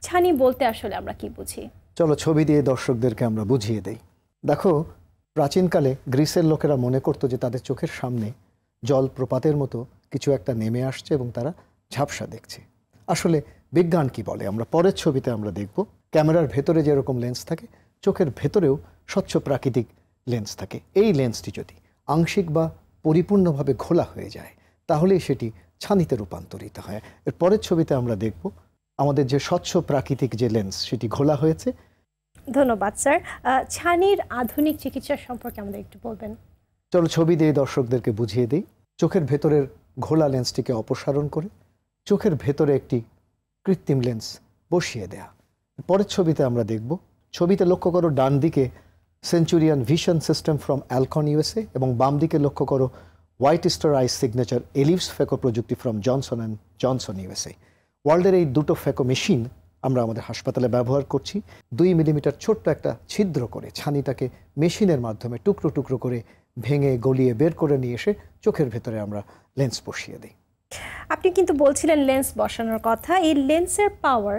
ছানি বলতে আসলে আমরা কি বুঝি? চলো ছবি দিয়ে দর্শকদেরকে আমরা বুঝিয়ে দেই। দেখো, প্রাচীনকালে গ্রিসের লোকেরা মনে করতো যে তাদের চোখের সামনে জলপ্রপাতের মতো কিছু একটা নেমে আসছে এবং তারা ঝাপসা দেখছে। আসলে বিজ্ঞান কি বলে আমরা পরের ছবিতে আমরা দেখব। ক্যামেরার ভেতরে যেরকম লেন্স থাকে, চোখের ভেতরেও স্বচ্ছ প্রাকৃতিক লেন্স থাকে। এই লেন্সটি যদি আংশিক বা পরিপূর্ণভাবে ঘোলা হয়ে যায় তাহলেই সেটি ছানিতে রূপান্তরিত হয়। এর পরের ছবিতে আমরা দেখব আমাদের যে স্বচ্ছ প্রাকৃতিক যে লেন্স সেটি ঘোলা হয়েছে। ধন্যবাদ স্যার। ছানির আধুনিক চিকিৎসা সম্পর্কে আমাদের একটু বলবেন? চলো ছবি দিয়ে দর্শকদেরকে বুঝিয়ে দিই। চোখের ভেতরের ঘোলা লেন্সটিকে অপসারণ করে চোখের ভেতরে একটি কৃত্রিম লেন্স বসিয়ে দেয়া। পরের ছবিতে আমরা দেখব। ছবিতে লক্ষ্য করো ডান দিকে centurion vision system from Alcon USA এবং বাম দিকে লক্ষ্য করো হোয়াইট স্টার আইস সিগনেচার এলিপস ফেকো প্রযুক্তি from Johnson and Johnson USA. ওয়ার্ল্ডের এই দুটো ফেকো মেশিন আমরা আমাদের হাসপাতালে ব্যবহার করছি। 2 মিলিমিটার ছোট্ট একটা ছিদ্র করে ছানিটাকে মেশিনের মাধ্যমে টুকরো টুকরো করে ভেঙে গলিয়ে বের করে নিয়ে এসে চোখের ভেতরে আমরা লেন্স বসিয়ে দিই। আপনি কিন্তু বলছিলেন লেন্স বসানোর কথা। এই লেন্সের পাওয়ার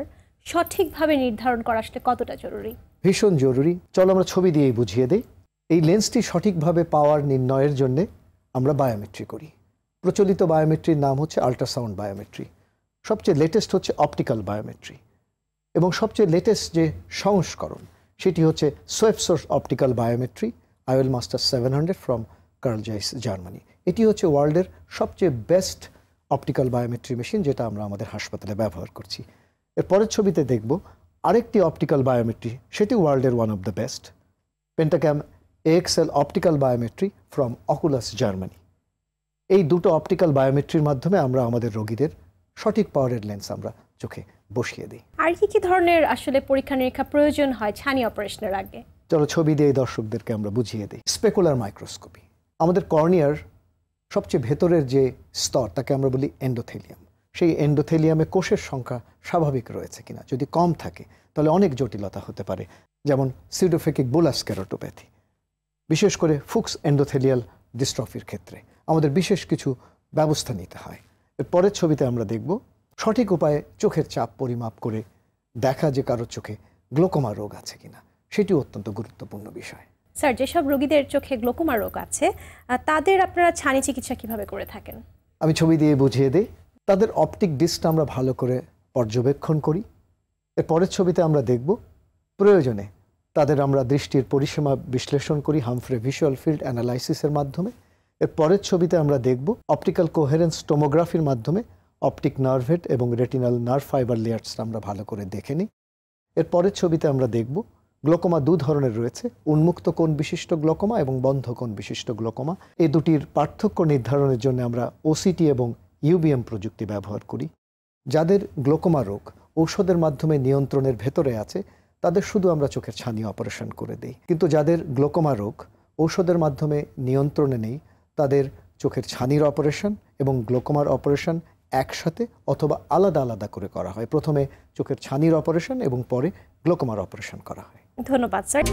সঠিকভাবে নির্ধারণ করা আসলে কতটা জরুরি? ভীষণ জরুরি। চলো আমরা ছবি দিয়েই বুঝিয়ে দিই। এই লেন্সটি সঠিকভাবে পাওয়ার নির্ণয়ের জন্য আমরা বায়োমেট্রি করি। প্রচলিত বায়োমেট্রির নাম হচ্ছে আল্ট্রাসাউন্ড বায়োমেট্রি। সবচেয়ে লেটেস্ট হচ্ছে অপটিক্যাল বায়োমেট্রি এবং সবচেয়ে লেটেস্ট যে সংস্করণ সেটি হচ্ছে swept source optical biometry IOL master 700 from Carl Zeiss, Germany. এটি হচ্ছে ওয়ার্ল্ডের সবচেয়ে বেস্ট অপটিক্যাল বায়োমেট্রি মেশিন, যেটা আমরা আমাদের হাসপাতালে ব্যবহার করছি। এর পরের ছবিতে দেখব আরেকটি অপটিক্যাল বায়োমেট্রি, সেটি ওয়ার্ল্ডের one of the best, Pentacam AXL optical biometry from Oculus, Germany. এই দুটো অপটিক্যাল বায়োমেট্রির মাধ্যমে আমরা আমাদের রোগীদের সঠিক পাওয়ারের লেন্স আমরা চোখে বসিয়ে দিই। আর কি ধরনের আসলে পরীক্ষা নিরীক্ষা প্রয়োজন হয় ছানি অপারেশনের আগে? চলো ছবি দিয়ে দর্শকদেরকে আমরা বুঝিয়ে দিই। Specular microscopy. আমাদের কর্নিয়ার সবচেয়ে ভেতরের যে স্তর তাকে আমরা বলি এন্ডোথেলিয়াম। সেই এন্ডোথেলিয়ামে কোষের সংখ্যা স্বাভাবিক রয়েছে কিনা, যদি কম থাকে তাহলে অনেক জটিলতা হতে পারে, যেমন সিউডোফেকিক বুলাস কেরোটোপ্যাথি। বিশেষ করে ফুক্স এন্ডোথেলিয়াল ডিস্ট্রফির ক্ষেত্রে আমাদের বিশেষ কিছু ব্যবস্থা নিতে হয়। এর পরের ছবিতে আমরা দেখব সঠিক উপায়ে চোখের চাপ পরিমাপ করে দেখা যে কারোর চোখে গ্লোকোমা রোগ আছে কিনা, সেটি অত্যন্ত গুরুত্বপূর্ণ বিষয়। স্যার, যেসব রোগীদের চোখে গ্লোকোমা রোগ আছে তাদের আপনারা ছানি চিকিৎসা কিভাবে করে থাকেন? আমি ছবি দিয়ে বুঝিয়ে দিই। তাদের অপটিক ডিস্কটা আমরা ভালো করে পর্যবেক্ষণ করি। এর পরের ছবিতে আমরা দেখব প্রয়োজনে তাদের আমরা দৃষ্টির পরিসীমা বিশ্লেষণ করি হামফ্রে ভিজুয়াল ফিল্ড অ্যানালাইসিসের মাধ্যমে। এর পরের ছবিতে আমরা দেখব অপটিক্যাল কোহেরেন্স টোমোগ্রাফির মাধ্যমে অপটিক নার্ভেট এবং রেটিনাল নার্ভ ফাইবার লেয়ার্সটা আমরা ভালো করে দেখে নিই। এর পরের ছবিতে আমরা দেখব গ্লোকোমা দু ধরনের রয়েছে, উন্মুক্ত কোণ বিশিষ্ট গ্লোকোমা এবং বন্ধ কোণ বিশিষ্ট গ্লোকোমা। এই দুটির পার্থক্য নির্ধারণের জন্য আমরা ওসিটি এবং ইউবিএম প্রযুক্তি ব্যবহার করি। যাদের গ্লোকোমা রোগ ঔষধের মাধ্যমে নিয়ন্ত্রণের ভেতরে আছে তাদের শুধু আমরা চোখের ছানি অপারেশন করে দিই, কিন্তু যাদের গ্লোকোমা রোগ ঔষধের মাধ্যমে নিয়ন্ত্রণে নেই তাদের চোখের ছানির অপারেশন এবং গ্লোকোমার অপারেশন একসাথে অথবা আলাদা আলাদা করে করা হয়। প্রথমে চোখের ছানির অপারেশন এবং পরে গ্লোকোমার অপারেশন করা হয়। ধন্যবাদ স্যার।